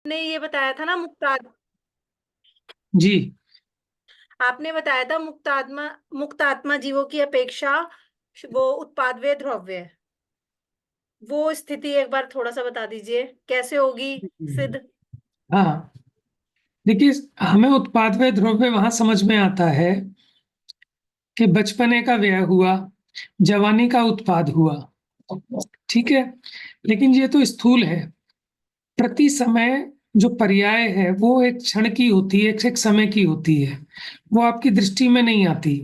ने ये बताया था ना मुक्तात्मा। जी। आपने बताया था मुक्तात्मा जीवों की अपेक्षा वो उत्पाद वे द्रव्य है। वो स्थिति एक बार थोड़ा सा बता दीजिए कैसे होगी सिद्ध। हाँ, देखिए, हमें उत्पाद व द्रव्य वहां समझ में आता है कि बचपने का व्यय हुआ, जवानी का उत्पाद हुआ। ठीक है, लेकिन ये तो स्थूल है। प्रति समय जो पर्याय है वो एक क्षण की होती है, एक समय की होती है, वो आपकी दृष्टि में नहीं आती।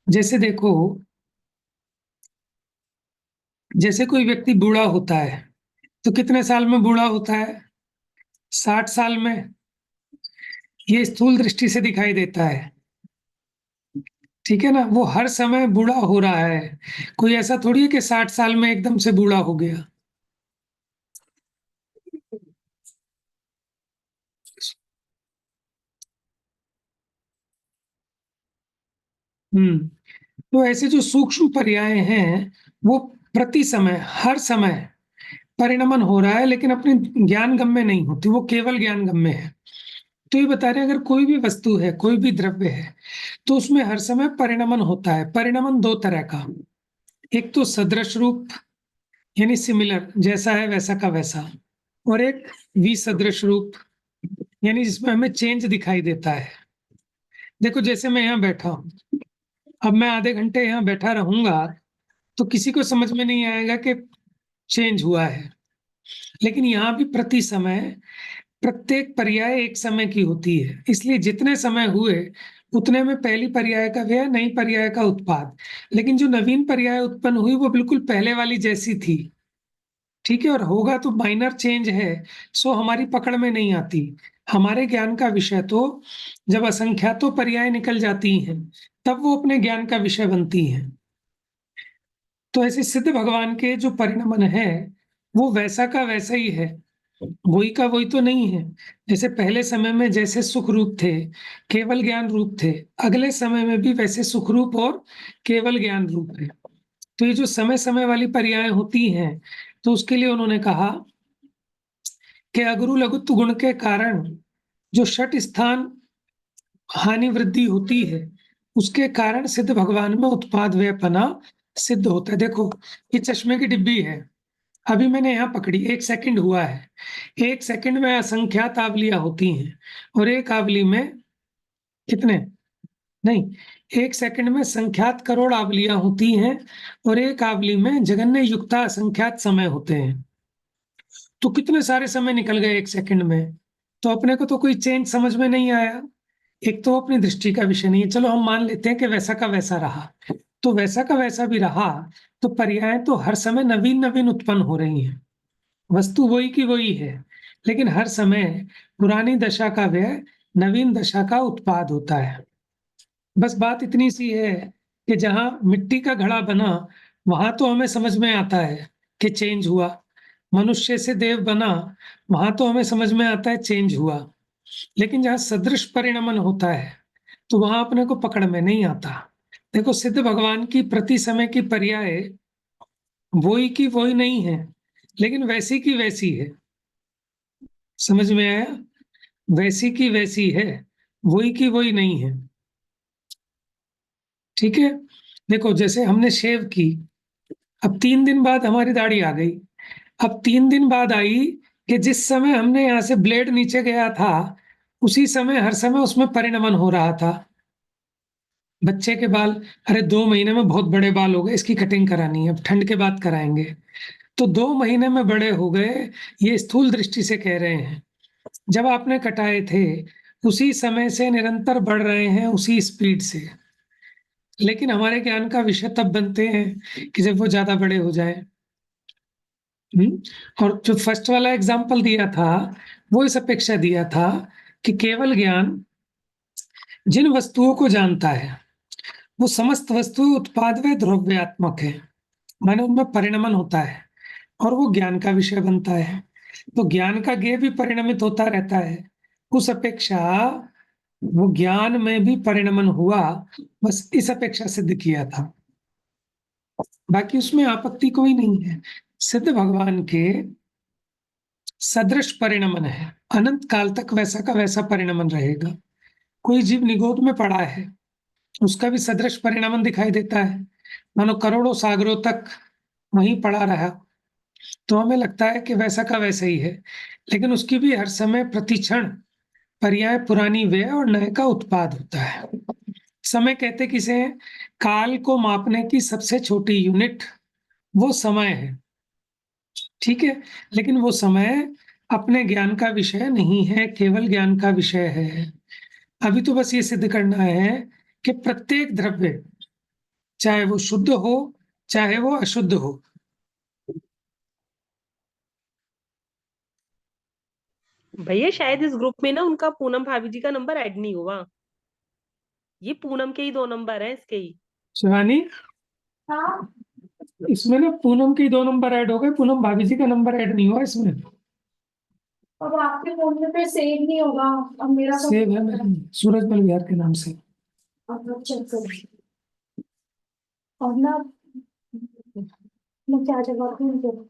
जैसे देखो, जैसे कोई व्यक्ति बूढ़ा होता है तो कितने साल में बूढ़ा होता है? 60 साल में। ये स्थूल दृष्टि से दिखाई देता है। ठीक है ना, वो हर समय बूढ़ा हो रहा है। कोई ऐसा थोड़ी है कि 60 साल में एकदम से बूढ़ा हो गया। हम्म। तो ऐसे जो सूक्ष्म पर्याय हैं, वो प्रति समय, हर समय परिणमन हो रहा है, लेकिन अपने ज्ञान गम में नहीं होती, वो केवल ज्ञान गम में है। तो ये बता रहे हैं, अगर कोई भी वस्तु है, कोई भी द्रव्य है, तो उसमें हर समय परिणमन होता है। परिणमन दो तरह का, एक तो सदृश रूप, यानी सिमिलर, जैसा है वैसा का वैसा, और एक विसदृश रूप, यानी जिसमें हमें चेंज दिखाई देता है। देखो, जैसे मैं यहाँ बैठा हूँ, अब मैं आधे घंटे यहाँ बैठा रहूंगा तो किसी को समझ में नहीं आएगा कि चेंज हुआ है। लेकिन यहाँ भी प्रति समय प्रत्येक पर्याय एक समय की होती है, इसलिए जितने समय हुए उतने में पहली पर्याय का व्यय, नई पर्याय का उत्पाद। लेकिन जो नवीन पर्याय उत्पन्न हुई वो बिल्कुल पहले वाली जैसी थी। ठीक है, और होगा तो माइनर चेंज है, सो हमारी पकड़ में नहीं आती। हमारे ज्ञान का विषय तो जब असंख्यातों पर्याय निकल जाती हैं, तब वो अपने ज्ञान का विषय बनती हैं। तो ऐसे सिद्ध भगवान के जो परिणमन है, वो वैसा का वैसा ही है, वही का वही तो नहीं है। जैसे पहले समय में जैसे सुख रूप थे, केवल ज्ञान रूप थे, अगले समय में भी वैसे सुख रूप और केवल ज्ञान रूप है। तो ये जो समय समय वाली पर्याय होती हैं, तो उसके लिए उन्होंने कहा कि अगुरु लघुत्व गुण के कारण जो षट स्थान हानि वृद्धि होती है, उसके कारण सिद्ध भगवान में उत्पाद व्यपना सिद्ध होता है। देखो, ये चश्मे की डिब्बी है, अभी मैंने यहाँ पकड़ी, 1 सेकंड हुआ है। 1 सेकंड में असंख्यात आवलियां होती हैं, और एक आवली में कितने, नहीं, 1 सेकंड में संख्यात करोड़ आवलियां होती हैं, और एक आवली में जगन्य युक्ता असंख्यात समय होते हैं। तो कितने सारे समय निकल गए 1 सेकंड में। तो अपने को तो कोई चेंज समझ में नहीं आया। एक तो अपनी दृष्टि का विषय नहीं है, चलो हम मान लेते हैं कि वैसा का वैसा रहा, तो वैसा का वैसा भी रहा, तो पर्याय तो हर समय नवीन नवीन उत्पन्न हो रही हैं। वस्तु वही की वही है, लेकिन हर समय पुरानी दशा का व्यय, नवीन दशा का उत्पाद होता है। बस बात इतनी सी है कि जहां मिट्टी का घड़ा बना, वहां तो हमें समझ में आता है कि चेंज हुआ। मनुष्य से देव बना, वहां तो हमें समझ में आता है चेंज हुआ। लेकिन जहां सदृश परिणमन होता है, तो वहां अपने को पकड़ में नहीं आता। देखो, सिद्ध भगवान की प्रति समय की पर्याय वही की वही नहीं है, लेकिन वैसी की वैसी है। समझ में आया? वैसी की वैसी है, वही की वही नहीं है। ठीक है, देखो, जैसे हमने शेव की, अब 3 दिन बाद हमारी दाढ़ी आ गई। अब 3 दिन बाद आई कि जिस समय हमने यहाँ से ब्लेड नीचे गया था, उसी समय हर समय उसमें परिणमन हो रहा था। बच्चे के बाल, अरे 2 महीने में बहुत बड़े बाल हो गए, इसकी कटिंग करानी है, अब ठंड के बाद कराएंगे। तो 2 महीने में बड़े हो गए, ये स्थूल दृष्टि से कह रहे हैं। जब आपने कटाए थे, उसी समय से निरंतर बढ़ रहे हैं, उसी स्पीड से। लेकिन हमारे ज्ञान का विषय तब बनते हैं कि जब वो ज्यादा बड़े हो जाए। और जो फर्स्ट वाला एग्जाम्पल दिया था, वो इस अपेक्षा दिया था कि केवल ज्ञान जिन वस्तुओं को जानता है, वो समस्त वस्तुएं उत्पाद व द्रव्यात्मक है, माने उनमें परिणमन होता है, और वो ज्ञान का विषय बनता है। तो ज्ञान का ज्ञेय भी परिणमित होता रहता है। उस अपेक्षा वो ज्ञान में भी परिणमन हुआ, बस इस अपेक्षा सिद्ध किया था। बाकी उसमें आपत्ति कोई नहीं है। सिद्ध भगवान के सदृश परिणमन है, अनंत काल तक वैसा का वैसा परिणमन रहेगा। कोई जीव निगोद में पड़ा है, उसका भी सदृश परिणमन दिखाई देता है, मानो करोड़ों सागरों तक वहीं पड़ा रहा, तो हमें लगता है कि वैसा का वैसा ही है। लेकिन उसकी भी हर समय प्रतिक्षण पर्याय पुरानी व्यय और नए का उत्पाद होता है। समय कहते किसे हैं? काल को मापने की सबसे छोटी यूनिट वो समय है, ठीक है। लेकिन वो समय अपने ज्ञान का विषय नहीं है, केवल ज्ञान का विषय है। अभी तो बस ये सिद्ध करना है कि प्रत्येक द्रव्य, चाहे वो शुद्ध हो चाहे वो अशुद्ध हो, भैया शायद इस ग्रुप में ना उनका पूनम भाभी जी का नंबर ऐड नहीं हुआ। ये पूनम के ही 2 नंबर हैं इसके ही। शिवानी, हाँ, इसमें ना पूनम के 2 नंबर ऐड हो गए, पूनम भाभी जी का नंबर ऐड नहीं हुआ इसमें। अब आपके फोन में फिर सेव नहीं होगा। अब मेरा सेव है मेरे में, सूरज मल विहार के नाम से। अब चेक करो। और ना मैं क्या जवाब दूँ?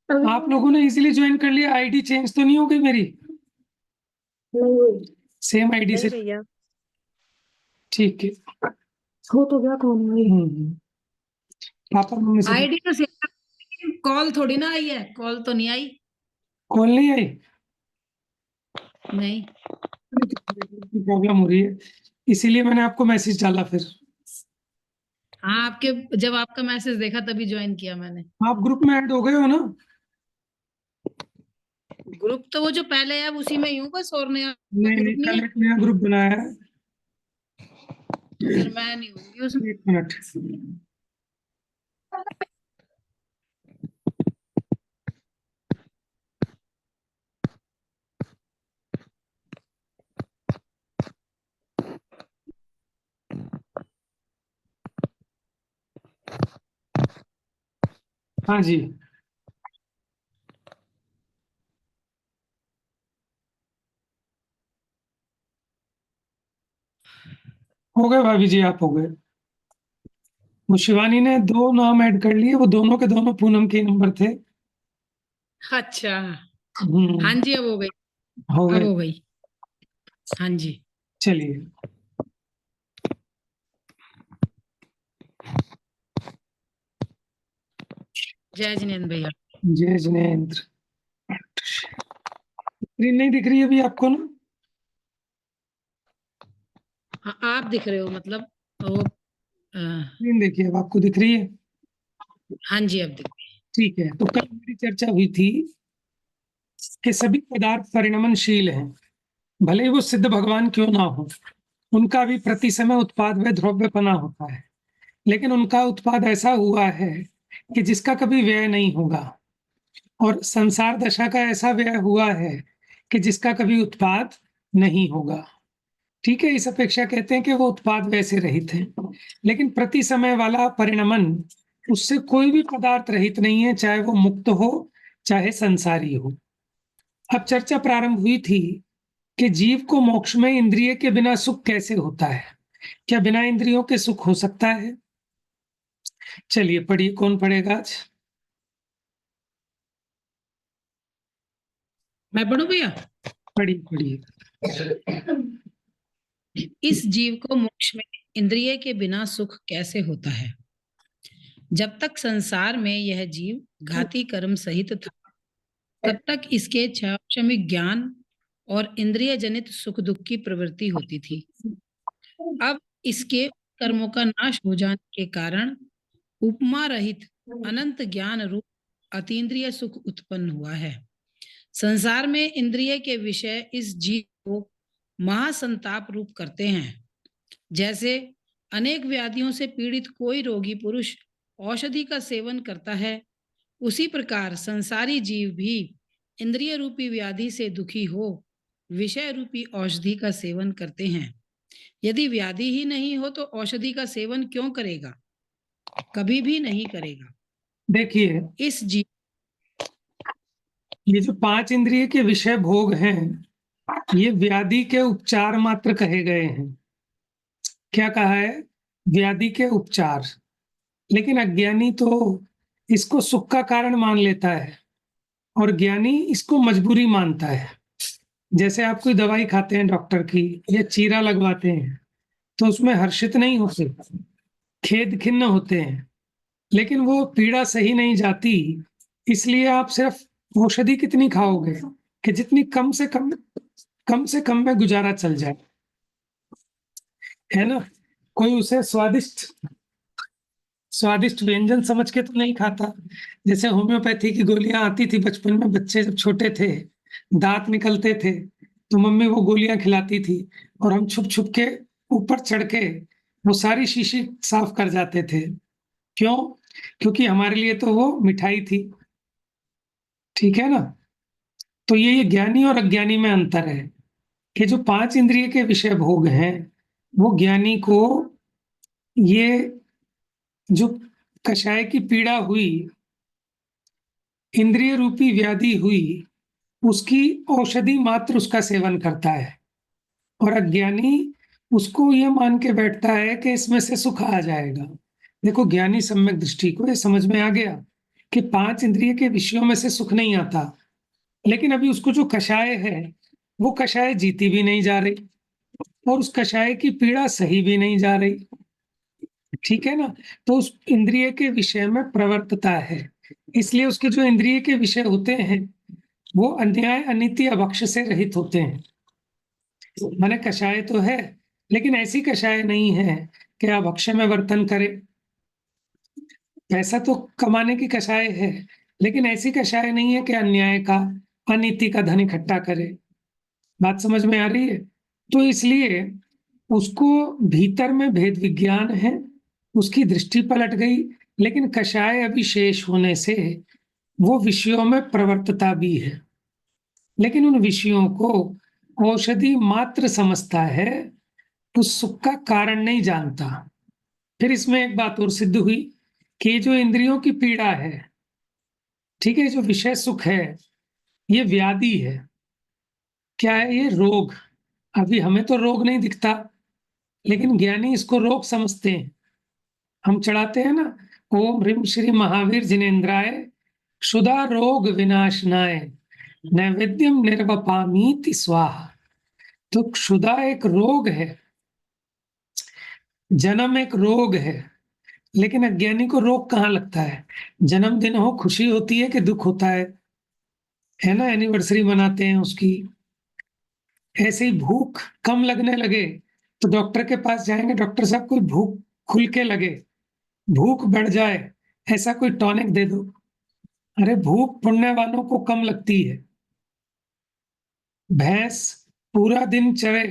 आप लोगों ने इजीली ज्वाइन कर लिया, आईडी चेंज तो नहीं हो गई मेरी? सेम आईडी नहीं से? भैया। ठीक है। हो तो गया कौन है? पापा मम्मी से आईडी तो सेम, कॉल थोड़ी ना आई है, कॉल तो नहीं आई। कॉल नहीं आई? नहीं, प्रॉब्लम हो रही है, इसीलिए मैंने आपको मैसेज डाला फिर। हाँ आपके, जब आपका मैसेज देखा तभी ज्वाइन किया मैंने। आप ग्रुप में ऐड हो गए हो ना? ग्रुप तो वो जो पहले है उसी में ही हूँ बस, और नया नहीं नहीं, ग्रुप नहीं कल है। एक नया ग्रुप बनाया है। फिर मैं नहीं होंगी उसमें। एक मिनट। हाँ जी, हो गए भाभी जी, आप हो गए। वो शिवानी ने 2 नाम ऐड कर लिए, वो दोनों के दोनों पूनम के नंबर थे। अच्छा, हम्म, हाँ जी अब हो गई, हो अब गए। हो गई। हाँ जी। चलिए, जय जिनेन्द्र भैया। जय जिनेन्द्र। स्क्रीन नहीं दिख रही है अभी आपको ना? हाँ, आप दिख रहे हो मतलब वो स्क्रीन देखिए, अब आपको दिख रही है? हाँ जी अब दिख। ठीक है, तो कल मेरी चर्चा हुई थी कि सभी पदार्थ परिणमनशील हैं, भले ही वो सिद्ध भगवान क्यों ना हो। उनका भी प्रति समय उत्पाद व द्रव्यपना होता है, लेकिन उनका उत्पाद ऐसा हुआ है कि जिसका कभी व्यय नहीं होगा। और संसार दशा का ऐसा व्यय हुआ है कि जिसका कभी उत्पाद नहीं होगा। ठीक है, इस अपेक्षा कहते हैं कि वो उत्पाद व्यय से रहित है। लेकिन प्रति समय वाला परिणमन, उससे कोई भी पदार्थ रहित नहीं है, चाहे वो मुक्त हो चाहे संसारी हो। अब चर्चा प्रारंभ हुई थी कि जीव को मोक्ष में इंद्रिय के बिना सुख कैसे होता है, क्या बिना इंद्रियों के सुख हो सकता है? चलिए पढ़िए, कौन पढ़ेगा आज? मैं पढ़ूं भैया? पढ़िए पढ़िए। इस जीव को मोक्ष में इंद्रिय के बिना सुख कैसे होता है? जब तक संसार में यह जीव घाती कर्म सहित था, तब तक इसके क्षमिक ज्ञान और इंद्रिय जनित सुख दुख की प्रवृत्ति होती थी। अब इसके कर्मों का नाश हो जाने के कारण उपमा रहित अनंत ज्ञान रूप अतीन्द्रिय सुख उत्पन्न हुआ है। संसार में इंद्रिय के विषय इस जीव को महासंताप रूप करते हैं। जैसे अनेक व्याधियों से पीड़ित कोई रोगी पुरुष औषधि का सेवन करता है, उसी प्रकार संसारी जीव भी इंद्रिय रूपी व्याधि से दुखी हो विषय रूपी औषधि का सेवन करते हैं। यदि व्याधि ही नहीं हो तो औषधि का सेवन क्यों करेगा? कभी भी नहीं करेगा। देखिए, इस जीव ये जो 5 इंद्रिय के विषय भोग हैं, ये व्याधि के उपचार मात्र कहे गए हैं। क्या कहा है? व्याधि के उपचार। लेकिन अज्ञानी तो इसको सुख का कारण मान लेता है और ज्ञानी इसको मजबूरी मानता है। जैसे आप कोई दवाई खाते हैं डॉक्टर की या चीरा लगवाते हैं, तो उसमें हर्षित नहीं होते, खेद खिन्न होते हैं, लेकिन वो पीड़ा सही नहीं जाती, इसलिए आप सिर्फ औषधि कितनी खाओगे कि जितनी कम से कम में गुजारा चल जाए, है ना? कोई उसे स्वादिष्ट व्यंजन समझ के तो नहीं खाता। जैसे होम्योपैथी की गोलियां आती थी बचपन में, बच्चे जब छोटे थे, दांत निकलते थे, तो मम्मी वो गोलियां खिलाती थी और हम छुप छुप के ऊपर चढ़ के वो सारी शीशी साफ कर जाते थे। क्यों? क्योंकि हमारे लिए तो वो मिठाई थी। ठीक है ना? तो ये ज्ञानी और अज्ञानी में अंतर है कि जो 5 इंद्रिय के विषय भोग हैं, वो ज्ञानी को ये जो कषाय की पीड़ा हुई, इंद्रिय रूपी व्याधि हुई, उसकी औषधि मात्र उसका सेवन करता है। और अज्ञानी उसको ये मान के बैठता है कि इसमें से सुख आ जाएगा। देखो, ज्ञानी सम्यक दृष्टि को ये समझ में आ गया कि 5 इंद्रिय के विषयों में से सुख नहीं आता, लेकिन अभी उसको जो कषाय है, वो कषाय जीती भी नहीं जा रही और उस कषाय की पीड़ा सही भी नहीं जा रही। ठीक है ना? तो उस इंद्रिय के विषय में प्रवर्तता है, इसलिए उसके जो इंद्रिय के विषय होते हैं वो अन्याय अनिति अभक्ष से रहित होते हैं। माने कषाय तो है, लेकिन ऐसी कषाय नहीं है कि अभक्ष में वर्तन करे। पैसा तो कमाने की कषाय है, लेकिन ऐसी कषाय नहीं है कि अन्याय का, अनीति का धन इकट्ठा करे। बात समझ में आ रही है? तो इसलिए उसको भीतर में भेद विज्ञान है, उसकी दृष्टि पलट गई, लेकिन कषाय अभी शेष होने से वो विषयों में प्रवर्तता भी है, लेकिन उन विषयों को औषधि मात्र समझता है, उस सुख का कारण नहीं जानता। फिर इसमें एक बात और सिद्ध हुई कि जो इंद्रियों की पीड़ा है, ठीक है, जो विषय सुख है, ये व्याधि है। क्या है ये? रोग। अभी हमें तो रोग नहीं दिखता, लेकिन ज्ञानी इसको रोग समझते हैं। हम चढ़ाते हैं ना, ओम ह्रीम श्री महावीर जिनेन्द्राय क्षुधा रोग विनाशनाय नैवेद्यम निर्वपामीति स्वाहा। तो क्षुधा एक रोग है, जन्म एक रोग है, लेकिन अज्ञानी को रोग कहाँ लगता है? जन्मदिन हो, खुशी होती है कि दुख होता है ना? एनिवर्सरी मनाते हैं उसकी। ऐसे ही भूख कम लगने लगे तो डॉक्टर के पास जाएंगे, डॉक्टर साहब कोई भूख खुल के लगे, भूख बढ़ जाए, ऐसा कोई टॉनिक दे दो। अरे भूख पुण्य वालों को कम लगती है। भैंस पूरा दिन चरे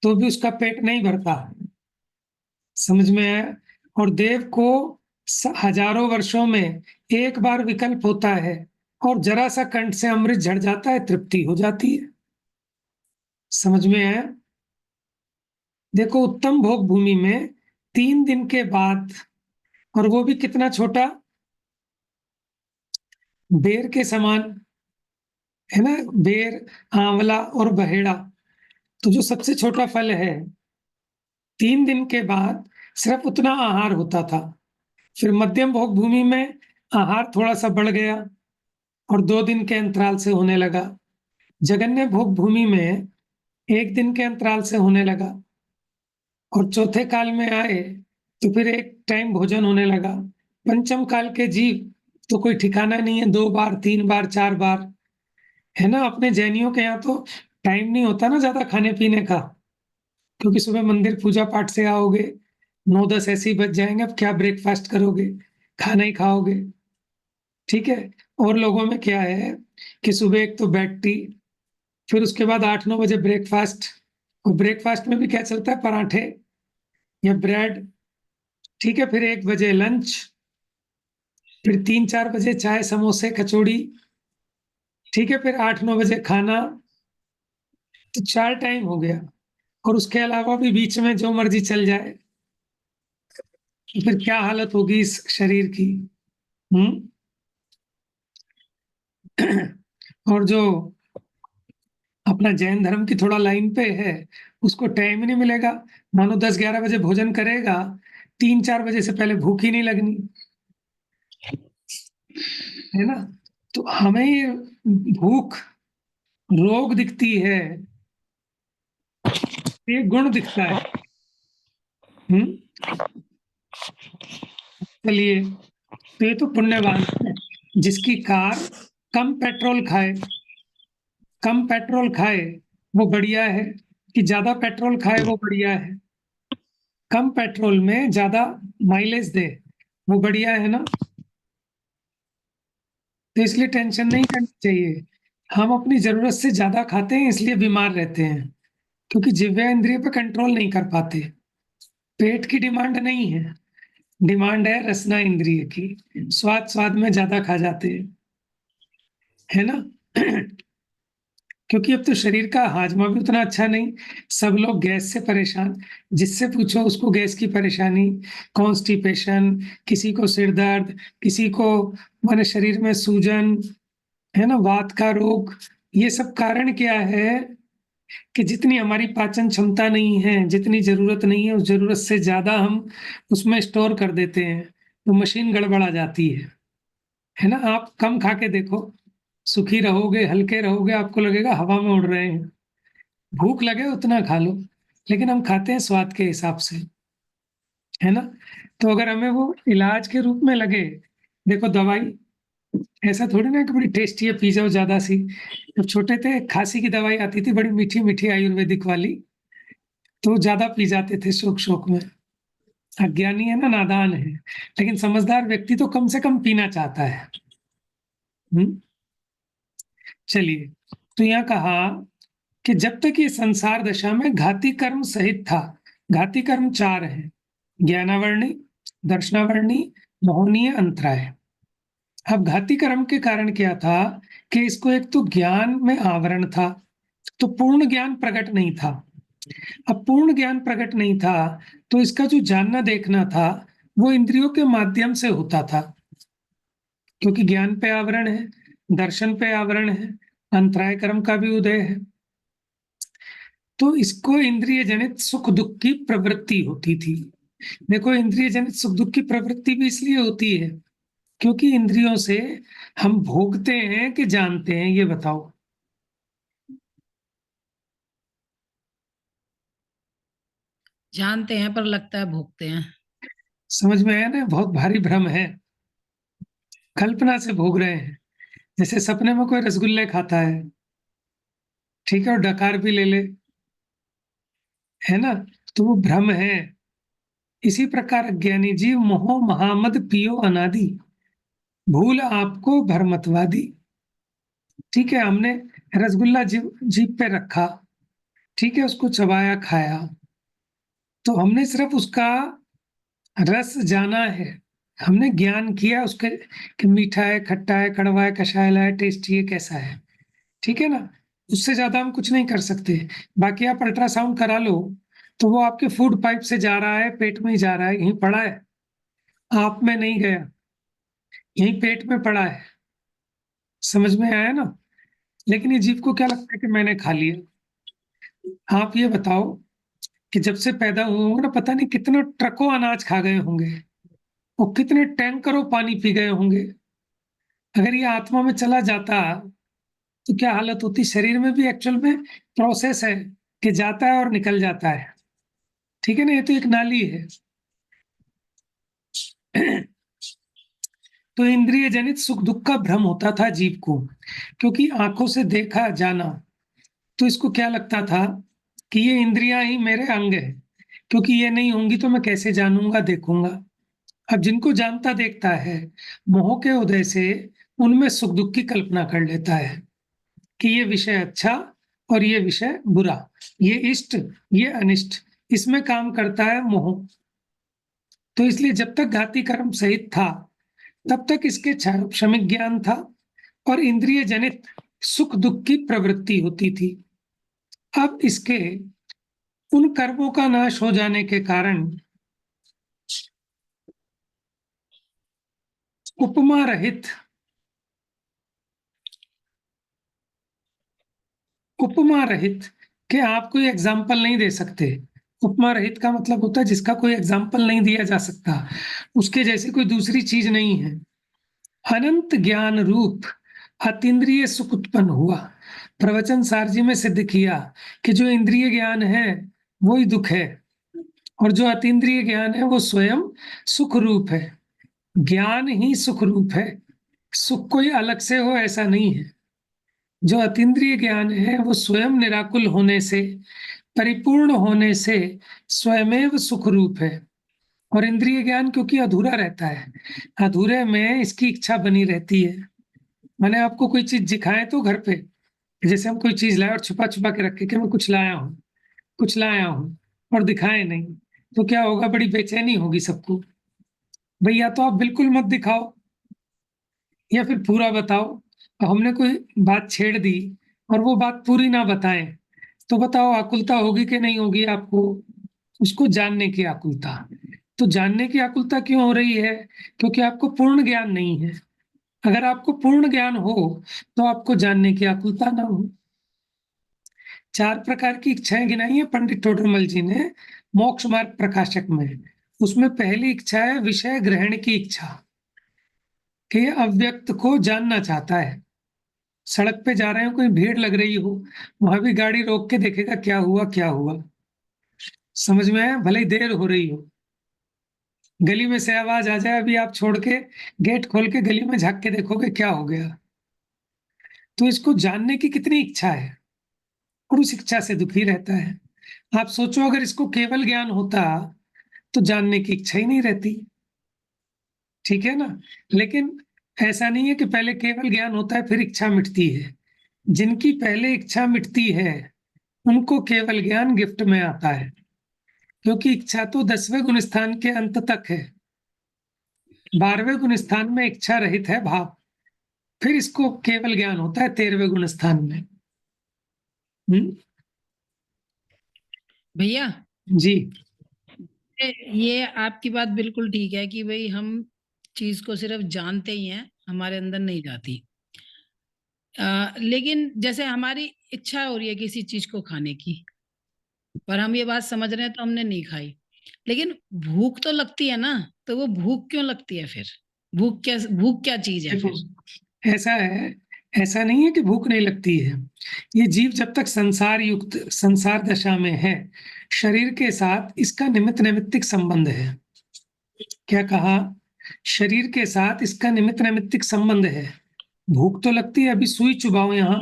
तो भी उसका पेट नहीं भरता। समझ में आया? और देव को हजारों वर्षों में एक बार विकल्प होता है और जरा सा कंठ से अमृत झड़ जाता है, तृप्ति हो जाती है। समझ में आया? देखो, उत्तम भोग भूमि में 3 दिन के बाद, और वो भी कितना छोटा, बेर के समान, है ना? बेर, आंवला और बहेड़ा, तो जो सबसे छोटा फल है, 3 दिन के बाद सिर्फ उतना आहार होता था। फिर मध्यम भोग भूमि में आहार थोड़ा सा बढ़ गया और 2 दिन के अंतराल से होने लगा। जघन्य भोग भूमि में 1 दिन के अंतराल से होने लगा, और चौथे काल में आए तो फिर एक टाइम भोजन होने लगा। पंचम काल के जीव तो कोई ठिकाना नहीं है, 2 बार, 3 बार, 4 बार, है ना? अपने जैनियों के यहाँ तो टाइम नहीं होता ना ज्यादा खाने पीने का, क्योंकि सुबह मंदिर पूजा पाठ से आओगे, 9-10 ऐसे ही बज जाएंगे, अब क्या ब्रेकफास्ट करोगे, खाना ही खाओगे, ठीक है? और लोगों में क्या है कि सुबह एक तो बेड टी, फिर उसके बाद 8-9 बजे ब्रेकफास्ट, और ब्रेकफास्ट में भी क्या चलता है, पराठे या ब्रेड, ठीक है? फिर 1 बजे लंच, फिर 3-4 बजे चाय, समोसे, कचौड़ी, ठीक है? फिर 8-9 बजे खाना, तो 4 टाइम हो गया। और उसके अलावा भी बीच में जो मर्जी चल जाए, तो फिर क्या हालत होगी इस शरीर की। और जो अपना जैन धर्म की थोड़ा लाइन पे है, उसको टाइम ही नहीं मिलेगा। मानो 10-11 बजे भोजन करेगा, 3-4 बजे से पहले भूख ही नहीं लगनी, है ना? तो हमें ये भूख रोग दिखती है, ये गुण दिखता है। चलिए, तो ये तो पुण्यवान है जिसकी कार कम पेट्रोल खाए। कम पेट्रोल खाए वो बढ़िया है, कि ज्यादा पेट्रोल खाए वो बढ़िया है? कम पेट्रोल में ज्यादा माइलेज दे, वो बढ़िया है ना? तो इसलिए टेंशन नहीं करनी चाहिए। हम अपनी जरूरत से ज्यादा खाते हैं, इसलिए बीमार रहते हैं, क्योंकि जिह्वा इंद्रिय पे कंट्रोल नहीं कर पाते। पेट की डिमांड नहीं है, डिमांड है रसना इंद्रिय की। स्वाद स्वाद में ज्यादा खा जाते हैं, है ना? क्योंकि अब तो शरीर का हाजमा भी उतना अच्छा नहीं। सब लोग गैस से परेशान, जिससे पूछो उसको गैस की परेशानी, कॉन्स्टिपेशन, किसी को सिर दर्द, किसी को माने शरीर में सूजन, है ना, वात का रोग। ये सब कारण क्या है कि जितनी हमारी पाचन क्षमता नहीं है, जितनी जरूरत नहीं है, उस जरूरत से ज्यादा हम उसमें स्टोर कर देते हैं, तो मशीन गड़बड़ा जाती है ना? आप कम खा के देखो, सुखी रहोगे, हल्के रहोगे, आपको लगेगा हवा में उड़ रहे हैं। भूख लगे उतना खा लो, लेकिन हम खाते हैं स्वाद के हिसाब से, है ना? तो अगर हमें वो इलाज के रूप में लगे, देखो दवाई ऐसा थोड़ी ना कि बड़ी टेस्टी है, पी जाओ ज्यादा सी। जब छोटे थे, खांसी की दवाई आती थी बड़ी मीठी मीठी आयुर्वेदिक वाली, तो ज्यादा पी जाते थे शौक शौक में। अज्ञानी है ना, नादान है, लेकिन समझदार व्यक्ति तो कम से कम पीना चाहता है। चलिए, तो यहाँ कहा कि जब तक ये संसार दशा में घाती कर्म सहित था। घाती कर्म 4 हैं: ज्ञानावर्णी, दर्शनावर्णी, मोहनीय, अंतराय। अब घाती कर्म के कारण क्या था कि इसको एक तो ज्ञान में आवरण था, तो पूर्ण ज्ञान प्रकट नहीं था। अब पूर्ण ज्ञान प्रकट नहीं था, तो इसका जो जानना देखना था वो इंद्रियों के माध्यम से होता था, क्योंकि ज्ञान पे आवरण है, दर्शन पे आवरण है, अंतराय कर्म का भी उदय है। तो इसको इंद्रिय जनित सुख दुख की प्रवृत्ति होती थी। देखो, इंद्रिय जनित सुख दुख की प्रवृत्ति भी इसलिए होती है क्योंकि इंद्रियों से हम भोगते हैं कि जानते हैं, ये बताओ? जानते हैं पर लगता है भोगते हैं। समझ में आया ना? बहुत भारी भ्रम है, कल्पना से भोग रहे हैं। जैसे सपने में कोई रसगुल्ले खाता है, ठीक है, और डकार भी ले ले, है ना, तो वो भ्रम है। इसी प्रकार अज्ञानी जीव मोह महामद पियो अनादि, भूल आपको भ्रमत्वादी। ठीक है, हमने रसगुल्ला जीभ पे रखा, ठीक है, उसको चबाया, खाया, तो हमने सिर्फ उसका रस जाना है, हमने ज्ञान किया उसके कि मीठा है, खट्टा है, कड़वा है, कषायला है, टेस्टी है, कैसा है, ठीक है ना? उससे ज्यादा हम कुछ नहीं कर सकते। बाकी आप अल्ट्रासाउंड करा लो तो वो आपके फूड पाइप से जा रहा है, पेट में ही जा रहा है, यहीं पड़ा है, आप में नहीं गया, यहीं पेट में पड़ा है। समझ में आया ना? लेकिन ये जीव को क्या लगता है कि मैंने खा लिया। आप ये बताओ कि जब से पैदा हुए होंगे ना, पता नहीं कितने ट्रकों अनाज खा गए होंगे और कितने टैंकरों पानी पी गए होंगे। अगर ये आत्मा में चला जाता तो क्या हालत होती। शरीर में भी एक्चुअल में प्रोसेस है कि जाता है और निकल जाता है, ठीक है ना? ये तो एक नाली है। तो इंद्रिय जनित सुख दुख का भ्रम होता था जीव को, क्योंकि आंखों से देखा जाना, तो इसको क्या लगता था कि ये इंद्रियां ही मेरे अंग है, क्योंकि ये नहीं होंगी तो मैं कैसे जानूंगा, देखूंगा। अब जिनको जानता देखता है, मोह के उदय से उनमें सुख दुख की कल्पना कर लेता है कि ये विषय अच्छा और ये विषय बुरा, ये इष्ट, ये अनिष्ट, इसमें काम करता है मोह। तो इसलिए जब तक घाती कर्म सहित था तब तक इसके क्षमिक ज्ञान था और इंद्रिय जनित सुख दुख की प्रवृत्ति होती थी। अब इसके उन कर्मों का नाश हो जाने के कारण उपमा रहित कि आप कोई एग्जाम्पल नहीं दे सकते। उपमा रहित का मतलब होता है जिसका कोई एग्जाम्पल नहीं दिया जा सकता, उसके जैसी कोई दूसरी चीज नहीं है। अनंत ज्ञान रूप अतीन्द्रिय सुख उत्पन्न हुआ। प्रवचन सार जी में सिद्ध किया कि जो इंद्रिय ज्ञान है वही दुख है और जो अतीन्द्रिय ज्ञान है वो स्वयं सुख रूप है। ज्ञान ही सुख रूप है, सुख कोई अलग से हो ऐसा नहीं है। जो अतीन्द्रिय ज्ञान है वो स्वयं निराकुल होने से, परिपूर्ण होने से स्वयमेव सुख रूप है। और इंद्रिय ज्ञान क्योंकि अधूरा रहता है, अधूरे में इसकी इच्छा बनी रहती है। मैंने आपको कोई चीज दिखाए तो घर पे, जैसे हम कोई चीज लाए और छुपा छुपा के रखे कि मैं कुछ लाया हूँ और दिखाए नहीं, तो क्या होगा? बड़ी बेचैनी होगी सबको। भैया तो आप बिल्कुल मत दिखाओ या फिर पूरा बताओ। अब हमने कोई बात छेड़ दी और वो बात पूरी ना बताएं तो बताओ आकुलता होगी कि नहीं होगी आपको? उसको जानने की आकुलता। तो जानने की आकुलता क्यों हो रही है? क्योंकि आपको पूर्ण ज्ञान नहीं है। अगर आपको पूर्ण ज्ञान हो तो आपको जानने की आकुलता ना हो। 4 प्रकार की इच्छाएं गिनाई है पंडित टोडरमल जी ने मोक्ष मार्ग प्रकाशक में। उसमें पहली इच्छा है विषय ग्रहण की इच्छा, कि अव्यक्त को जानना चाहता है। सड़क पे जा रहे हो, कोई भीड़ लग रही हो, वहां भी गाड़ी रोक के देखेगा क्या हुआ क्या हुआ। समझ में आया? भले ही देर हो रही हो, गली में से आवाज आ जाए, अभी आप छोड़ के गेट खोल के गली में झांक के देखोगे क्या हो गया। तो इसको जानने की कितनी इच्छा है और उस इच्छा से दुखी रहता है। आप सोचो अगर इसको केवल ज्ञान होता तो जानने की इच्छा ही नहीं रहती, ठीक है ना? लेकिन ऐसा नहीं है कि पहले केवल ज्ञान होता है फिर इच्छा मिटती है। जिनकी पहले इच्छा मिटती है उनको केवल ज्ञान गिफ्ट में आता है, क्योंकि इच्छा तो 10वें गुण स्थान के अंत तक है। 12वें गुण स्थान में इच्छा रहित है भाव, फिर इसको केवल ज्ञान होता है 13वें गुण स्थान में। भैया जी ये आपकी बात बिल्कुल ठीक है कि भाई हम चीज को सिर्फ जानते ही हैं, हमारे अंदर नहीं जाती। लेकिन जैसे हमारी इच्छा हो रही है किसी चीज को खाने की, पर हम ये बात समझ रहे हैं तो हमने नहीं खाई, लेकिन भूख तो लगती है ना। तो वो भूख क्यों लगती है फिर? भूख क्या चीज है देखो, फिर? ऐसा है, ऐसा नहीं है कि भूख नहीं लगती है। ये जीव जब तक संसार दशा में है, शरीर के साथ इसका निमित्त नैमित्तिक संबंध है। क्या कहा? शरीर के साथ इसका निमित्त नैमित्तिक संबंध है। भूख तो लगती है, अभी सुई चुभाओ यहाँ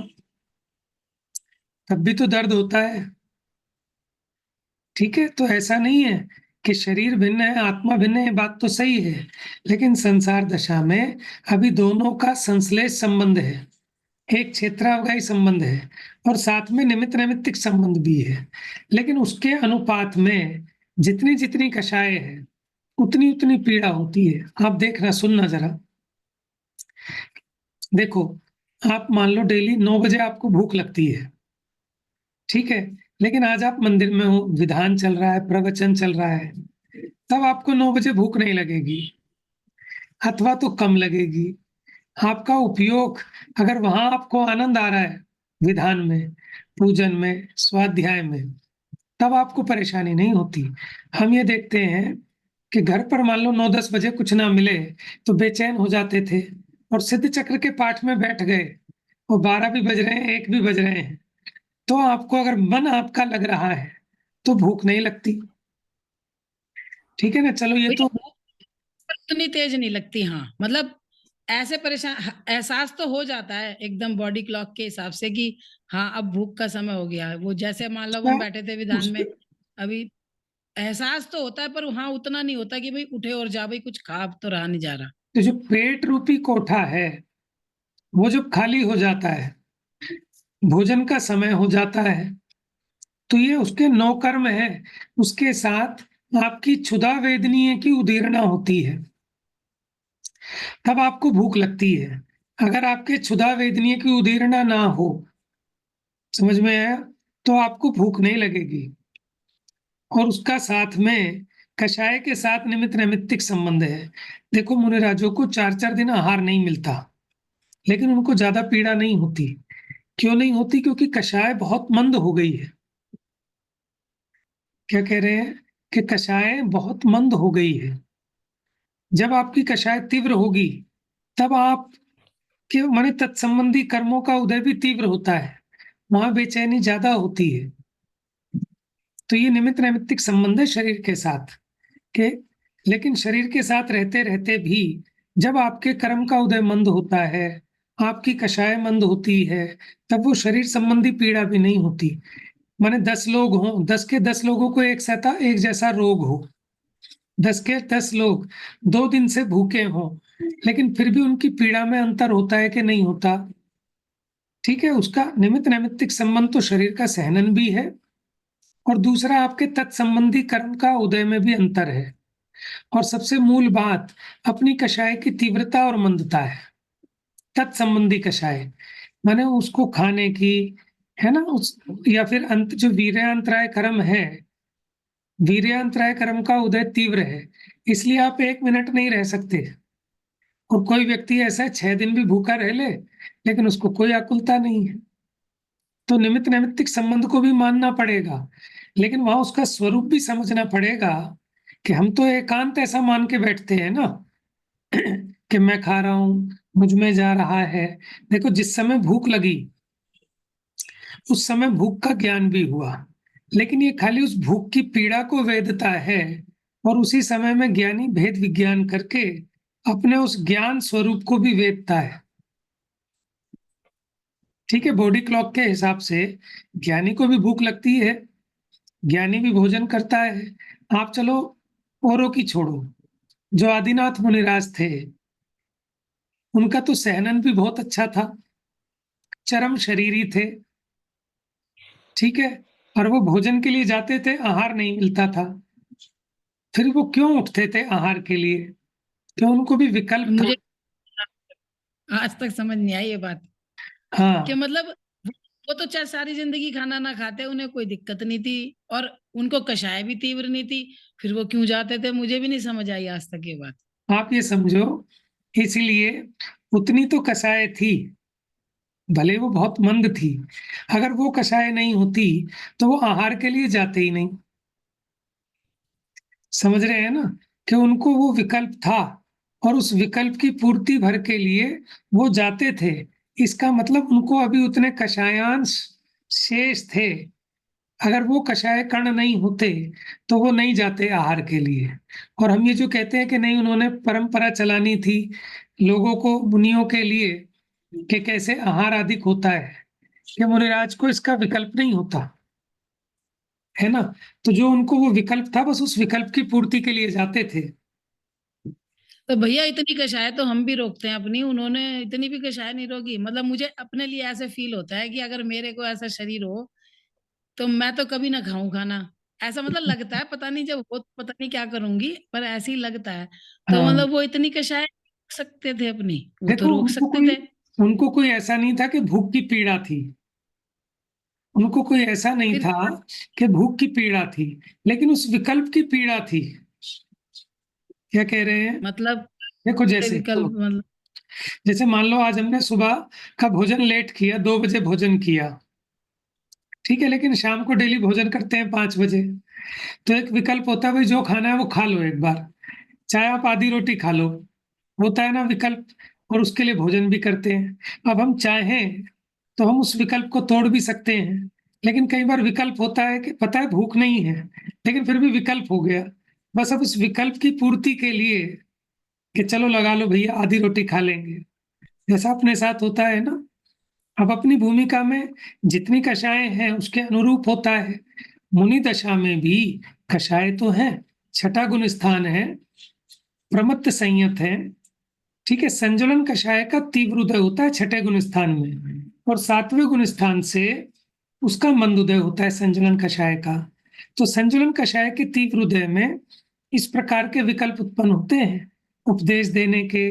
तब भी तो दर्द होता है, ठीक है? तो ऐसा नहीं है कि शरीर भिन्न है आत्मा भिन्न है, ये बात तो सही है। लेकिन संसार दशा में अभी दोनों का संश्लेष संबंध है, एक क्षेत्रावगाही संबंध है और साथ में निमित्त नैमित्तिक संबंध भी है। लेकिन उसके अनुपात में जितनी जितनी कषाय है उतनी उतनी पीड़ा होती है। आप देखना, सुनना जरा। देखो, आप मान लो डेली 9 बजे आपको भूख लगती है, ठीक है? लेकिन आज आप मंदिर में हो, विधान चल रहा है, प्रवचन चल रहा है, तब आपको 9 बजे भूख नहीं लगेगी, अथवा तो कम लगेगी। आपका उपयोग, अगर वहां आपको आनंद आ रहा है विधान में, पूजन में, स्वाध्याय में, तब आपको परेशानी नहीं होती। हम ये देखते हैं कि घर पर मान लो 9-10 बजे कुछ ना मिले तो बेचैन हो जाते थे और सिद्ध चक्र के पाठ में बैठ गए और 12 भी बज रहे हैं, 1 भी बज रहे हैं, तो आपको अगर मन आपका लग रहा है तो भूख नहीं लगती। ठीक है ना? चलो ये भैया तो भूख उतनी तेज नहीं लगती। हाँ, मतलब ऐसे परेशान एहसास तो हो जाता है एकदम बॉडी क्लॉक के हिसाब से कि हाँ अब भूख का समय हो गया है। वो जैसे मान लो हम बैठे थे विधान में, अभी एहसास तो होता है, पर हाँ उतना नहीं होता कि भाई उठे और जा, भाई कुछ खा अब तो रहा नहीं जा रहा। तो जो पेट रूपी कोठा है, वो जब खाली हो जाता है, भोजन का समय हो जाता है, तो ये उसके 9 कर्म है। उसके साथ आपकी क्षुधा वेदनीय की उदीरना होती है, तब आपको भूख लगती है। अगर आपके क्षुधा वेदनीय की उदीरना ना हो, समझ में आया, तो आपको भूख नहीं लगेगी। और उसका साथ में कषाय के साथ निमित्त नैमित्तिक संबंध है। देखो, मुनिराजों को 4-4 दिन आहार नहीं मिलता, लेकिन उनको ज्यादा पीड़ा नहीं होती। क्यों नहीं होती? क्योंकि कषाय बहुत मंद हो गई है। क्या कह रहे हैं? कि कषाय बहुत मंद हो गई है। जब आपकी कषाय तीव्र होगी, तब आप के माने तत्संबंधी कर्मों का उदय भी तीव्र होता है, वहां बेचैनी ज्यादा होती है। तो ये निमित्त नैमित्तिक संबंध है शरीर के साथ के। लेकिन शरीर के साथ रहते रहते भी जब आपके कर्म का उदय मंद होता है, आपकी कषाय मंद होती है, तब वो शरीर संबंधी पीड़ा भी नहीं होती। माने 10 लोग हों, 10 के 10 लोगों को एक जैसा रोग हो, 10 के 10 लोग 2 दिन से भूखे हों, लेकिन फिर भी उनकी पीड़ा में अंतर होता है कि नहीं होता? ठीक है, उसका निमित्त नैमित्तिक संबंध तो शरीर का सहनन भी है, और दूसरा आपके तत्संबंधी कर्म का उदय में भी अंतर है। और सबसे मूल बात अपनी कषाय की तीव्रता और मंदता है। तत्संबंधी कषाय माने उसको खाने की, है ना, उस या फिर अंत जो वीर्यांतराय कर्म है, वीर्यांतराय कर्म का उदय तीव्र है, इसलिए आप 1 मिनट नहीं रह सकते। और कोई व्यक्ति ऐसा है 6 दिन भी भूखा रह ले, लेकिन उसको कोई आकुलता नहीं है। तो निमित्त नैमित्तिक संबंध को भी मानना पड़ेगा, लेकिन वहां उसका स्वरूप भी समझना पड़ेगा कि हम तो एकांत ऐसा मान के बैठते हैं ना कि मैं खा रहा हूं, मुझ में जा रहा है। देखो, जिस समय भूख लगी उस समय भूख का ज्ञान भी हुआ, लेकिन ये खाली उस भूख की पीड़ा को वेदता है, और उसी समय में ज्ञानी भेद विज्ञान करके अपने उस ज्ञान स्वरूप को भी वेदता है। ठीक है, बॉडी क्लॉक के हिसाब से ज्ञानी को भी भूख लगती है, ज्ञानी भी भोजन करता है। आप चलो औरों की छोड़ो, जो आदिनाथ मुनिराज थे, उनका तो सहनन भी बहुत अच्छा था, चरम शरीरी थे, ठीक है, और वो भोजन के लिए जाते थे, आहार नहीं मिलता था, फिर वो क्यों उठते थे आहार के लिए? क्यों? उनको भी विकल्प था। मुझे आज तक समझ नहीं आई ये बात कि हाँ, मतलब वो तो चाहे सारी जिंदगी खाना ना खाते, उन्हें कोई दिक्कत नहीं थी, और उनको कषाय भी तीव्र नहीं थी, फिर वो क्यों जाते थे? मुझे भी नहीं समझ आई आज तक ये बात। आप ये समझो, इसलिए उतनी तो कषाय थी, भले वो बहुत मंद थी। अगर वो कषाय नहीं होती तो वो आहार के लिए जाते ही नहीं। समझ रहे हैं ना कि उनको वो विकल्प था, और उस विकल्प की पूर्ति भर के लिए वो जाते थे। इसका मतलब उनको अभी उतने कषायांश शेष थे। अगर वो कषाय कर्ण नहीं होते तो वो नहीं जाते आहार के लिए। और हम ये जो कहते हैं कि नहीं, उन्होंने परंपरा चलानी थी लोगों को, मुनियों के लिए, कि कैसे आहार आदि होता है, कि मुनिराज को इसका विकल्प नहीं होता है ना। तो जो उनको वो विकल्प था, बस उस विकल्प की पूर्ति के लिए जाते थे। तो भैया इतनी कषाय तो हम भी रोकते हैं अपनी, उन्होंने इतनी भी कषाय नहीं रोकी। मतलब मुझे अपने लिए ऐसे फील होता है कि अगर मेरे को ऐसा शरीर हो तो मैं तो कभी ना खाऊं खाना। ऐसा मतलब लगता है, पता नहीं जब हो तो पता नहीं क्या करूंगी, पर ऐसे ही लगता है। तो हाँ मतलब वो इतनी कषाय रोक सकते थे अपनी, वो तो देखो, रोक सकते थे। उनको कोई ऐसा नहीं था कि भूख की पीड़ा थी, उनको कोई ऐसा नहीं फिर था कि भूख की पीड़ा थी, लेकिन उस विकल्प की पीड़ा थी। क्या कह रहे हैं? मतलब देखो जैसे विकल्प मतलब जैसे मान लो आज हमने सुबह का भोजन लेट किया, 2 बजे भोजन किया, ठीक है, लेकिन शाम को डेली भोजन करते हैं 5 बजे। तो एक विकल्प होता है, भाई जो खाना है वो खा लो एक बार, चाहे आप आधी रोटी खा लो, होता है ना विकल्प, और उसके लिए भोजन भी करते हैं। अब हम चाहें तो हम उस विकल्प को तोड़ भी सकते हैं, लेकिन कई बार विकल्प होता है कि पता है भूख नहीं है, लेकिन फिर भी विकल्प हो गया। बस अब उस विकल्प की पूर्ति के लिए कि चलो लगा लो भैया, आधी रोटी खा लेंगे, जैसा अपने साथ होता है ना। अब अपनी भूमिका में जितनी कषायें हैं उसके अनुरूप होता है। मुनि दशा में भी कषाय तो है, छठा गुण स्थान है, प्रमत्त संयत है, ठीक है। संज्वलन कषाय का तीव्र उदय होता है छठे गुण स्थान में, और 7वें गुण स्थान से उसका मंद उदय होता है संज्वलन कषाय का। तो संज्वलन कषाय के तीव्र उदय में इस प्रकार के विकल्प उत्पन्न होते हैं, उपदेश देने के,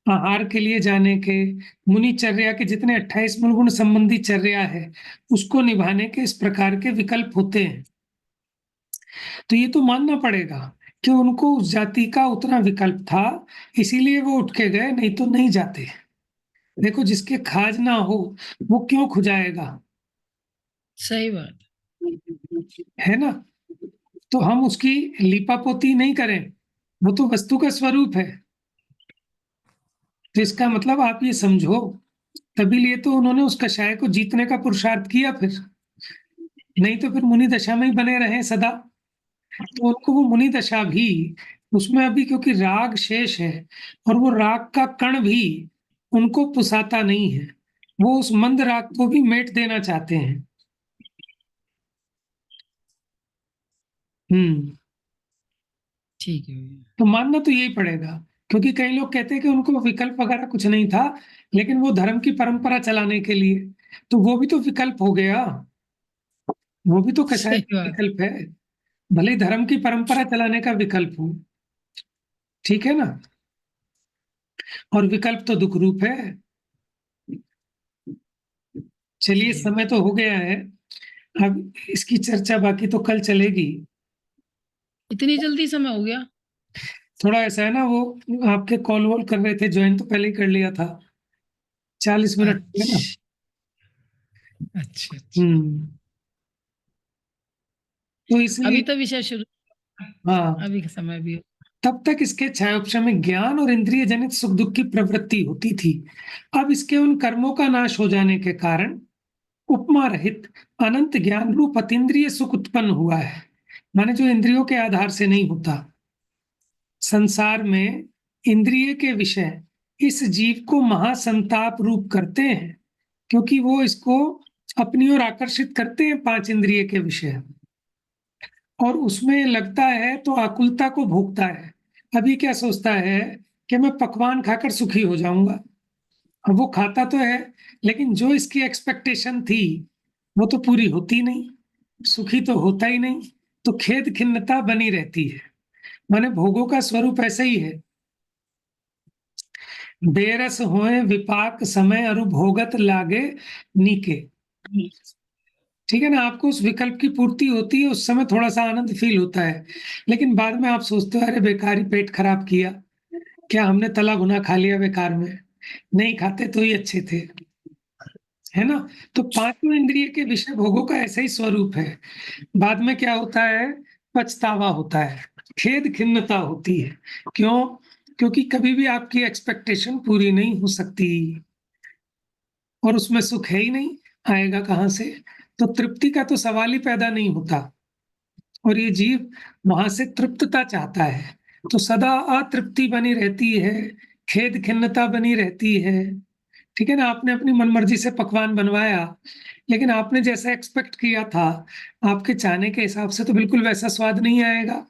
आहार के लिए जाने के, मुनिचर्या के जितने 28 मूल गुण संबंधी चर्या है उसको निभाने के इस प्रकार के विकल्प होते हैं। तो ये तो मानना पड़ेगा कि उनको उस जाति का उतना विकल्प था, इसीलिए वो उठ के गए, नहीं तो नहीं जाते। देखो जिसके खाज ना हो वो क्यों खुजाएगा, सही बात। है ना। तो हम उसकी लीपापोती नहीं करें, वो तो वस्तु का स्वरूप है। तो इसका मतलब आप ये समझो, तभी लिए तो उन्होंने उस कषाय को जीतने का पुरुषार्थ किया, फिर नहीं तो फिर मुनि दशा में ही बने रहे सदा। तो उनको वो मुनि दशा भी, उसमें अभी क्योंकि राग शेष है, और वो राग का कण भी उनको पुसाता नहीं है, वो उस मंद राग को भी मेट देना चाहते हैं। ठीक है भैया। तो मानना तो यही पड़ेगा, क्योंकि कई लोग कहते हैं कि उनको विकल्प वगैरह कुछ नहीं था, लेकिन वो धर्म की परंपरा चलाने के लिए, तो वो भी तो विकल्प हो गया, वो भी तो कषाय सही का बात। विकल्प है, भले ही धर्म की परंपरा चलाने का विकल्प हो, ठीक है ना। और विकल्प तो दुख रूप है। चलिए सही समय बात। तो हो गया है, अब इसकी चर्चा बाकी तो कल चलेगी। इतनी जल्दी समय हो गया? थोड़ा ऐसा है ना, वो आपके कॉल वॉल कर रहे थे, ज्वाइन तो पहले ही कर लिया था, 40 मिनट हो गए ना। अच्छा अच्छा अच्छा। तो अभी इसलिए तो विषय शुरू, हाँ, अभी का समय भी। तब तक इसके क्षयोपश में ज्ञान और इंद्रिय जनित सुख दुख की प्रवृत्ति होती थी। अब इसके उन कर्मों का नाश हो जाने के कारण उपमा रहित अनंत ज्ञान रूप अतीन्द्रिय सुख उत्पन्न हुआ है, माने जो इंद्रियों के आधार से नहीं होता। संसार में इंद्रिय के विषय इस जीव को महासंताप रूप करते हैं, क्योंकि वो इसको अपनी ओर आकर्षित करते हैं 5 इंद्रिय के विषय, और उसमें लगता है तो आकुलता को भोगता है। अभी क्या सोचता है कि मैं पकवान खाकर सुखी हो जाऊंगा, अब वो खाता तो है, लेकिन जो इसकी एक्सपेक्टेशन थी वो तो पूरी होती नहीं, सुखी तो होता ही नहीं, तो खेद खिन्नता बनी रहती है। माने भोगों का स्वरूप ऐसा ही है, बेरस होए विपाक समय अरु भोगत लागे नीके, ठीक है ना। आपको उस विकल्प की पूर्ति होती है, उस समय थोड़ा सा आनंद फील होता है, लेकिन बाद में आप सोचते हो अरे बेकार ही पेट खराब किया, क्या हमने तला भुना खा लिया बेकार में, नहीं खाते तो ही अच्छे थे, है ना। तो 5 इंद्रिय के विषय भोगों का ऐसा ही स्वरूप है। बाद में क्या होता है, पछतावा होता है, खेद खिन्नता होती है। क्यों? क्योंकि कभी भी आपकी एक्सपेक्टेशन पूरी नहीं हो सकती, और उसमें सुख है ही नहीं, आएगा कहाँ से। तो तृप्ति का तो सवाल ही पैदा नहीं होता, और ये जीव वहां से तृप्तता चाहता है, तो सदा अतृप्ति बनी रहती है, खेद खिन्नता बनी रहती है, ठीक है ना। आपने अपनी मनमर्जी से पकवान बनवाया, लेकिन आपने जैसा एक्सपेक्ट किया था, आपके चाहने के हिसाब से तो बिल्कुल वैसा स्वाद नहीं आएगा,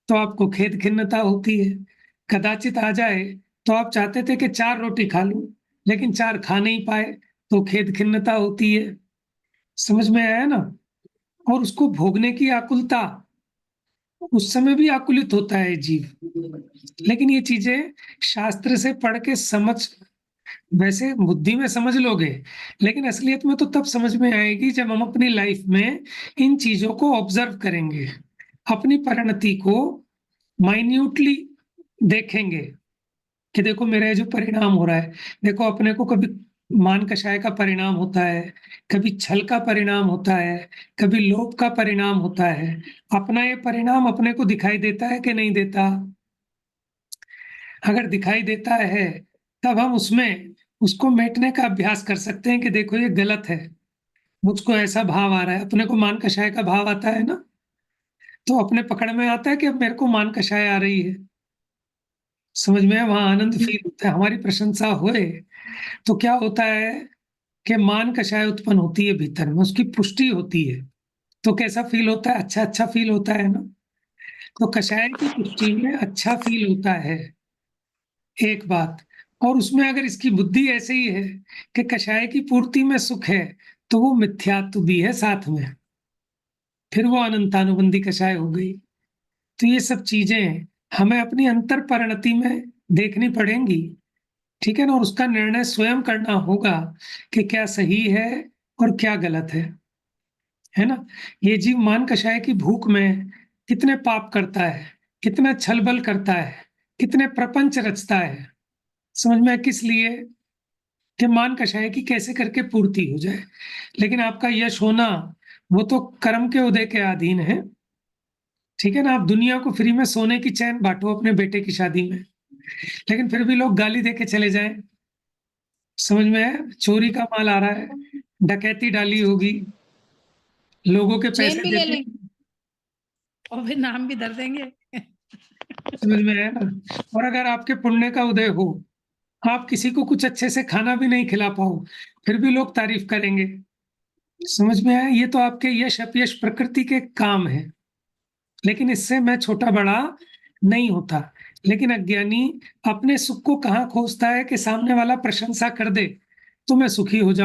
तो आपको खेद खिन्नता होती है। कदाचित आ जाए तो आप चाहते थे कि 4 रोटी खा लूं, लेकिन 4 खा नहीं पाए, तो खेद खिन्नता होती है। समझ में आया ना। और उसको भोगने की आकुलता, उस समय भी आकुलित होता है जीव। लेकिन ये चीजें शास्त्र से पढ़ के समझ, वैसे बुद्धि में समझ लोगे, लेकिन असलियत में तो तब समझ में आएगी जब हम अपनी लाइफ में इन चीजों को ऑब्जर्व करेंगे, अपनी परिणति को माइन्यूटली देखेंगे कि देखो मेरा ये जो परिणाम हो रहा है, देखो अपने को कभी मान कषाय का परिणाम होता है, कभी छल का परिणाम होता है, कभी लोभ का परिणाम होता है। अपना ये परिणाम अपने को दिखाई देता है कि नहीं देता? अगर दिखाई देता है, तब हम उसमें उसको मेटने का अभ्यास कर सकते हैं कि देखो ये गलत है, मुझको ऐसा भाव आ रहा है। अपने को मान कषाय का भाव आता है ना, तो अपने पकड़ में आता है कि अब मेरे को मान कषाय आ रही है। समझ में है? वहाँ आनंद फील होता है। हमारी प्रशंसा होए तो क्या होता है कि मान कषाय उत्पन्न होती है भीतर में, उसकी पुष्टि होती है। तो कैसा फील होता है? अच्छा फील होता है ना। तो कषाय की पुष्टि में अच्छा फील होता है, एक बात। और उसमें अगर इसकी बुद्धि ऐसे ही है कि कषाय की पूर्ति में सुख है, तो वो मिथ्यात्व भी है साथ में, फिर वो अनंतानुबंधी कषाय हो गई। तो ये सब चीजें हमें अपनी अंतर परिणति में देखनी पड़ेंगी, ठीक है ना। और उसका निर्णय स्वयं करना होगा कि क्या सही है और क्या गलत है ना। ये जीव मान कषाय की भूख में कितने पाप करता है, कितना छल बल करता है, कितने प्रपंच रचता है, समझ में है? किस लिए? कि मान कषाय की कैसे करके पूर्ति हो जाए। लेकिन आपका यश होना वो तो कर्म के उदय के अधीन है, ठीक है ना। आप दुनिया को फ्री में सोने की चैन बांटो अपने बेटे की शादी में, लेकिन फिर भी लोग गाली दे के चले जाएं। समझ में है? चोरी का माल आ रहा है, डकैती डाली होगी, लोगों के चेन पैसे भी ले देके, लेंगे और फिर नाम भी धर देंगे। समझ में है ना। और अगर आपके पुण्य का उदय हो, आप किसी को कुछ अच्छे से खाना भी नहीं खिला पाओ, फिर भी लोग तारीफ करेंगे। समझ में आया? ये तो आपके यश अपयश प्रकृति के काम है, लेकिन इससे मैं छोटा बड़ा नहीं होता। लेकिन अज्ञानी अपने सुख को कहाँ खोजता है कि सामने वाला प्रशंसा कर दे तो मैं सुखी हो जाऊं।